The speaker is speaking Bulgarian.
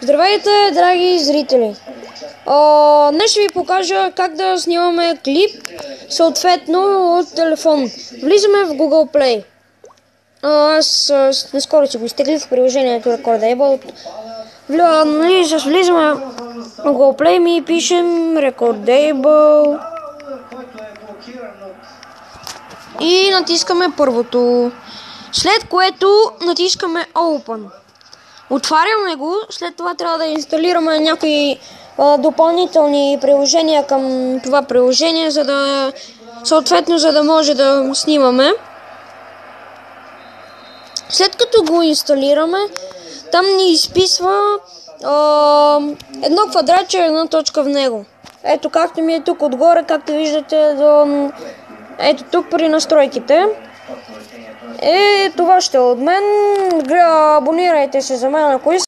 Здравейте, драги зрители! Днес ще ви покажа как да снимаме клип, съответно от телефон. Влизаме в Google Play. Аз наскоро си го изтеглих в приложението Recordable. Влизаме в Google Play и пишем Recordable. И натискаме първото. След което натискаме Open. Отваряме го, след това трябва да инсталираме някои допълнителни приложения към това приложение, за да може да снимаме. След като го инсталираме, там ни изписва едно квадратче, една точка в него. Ето както ми е тук отгоре, както виждате, ето тук при настройките. Това ще е от мен. Абонирайте се за мен, ако искате.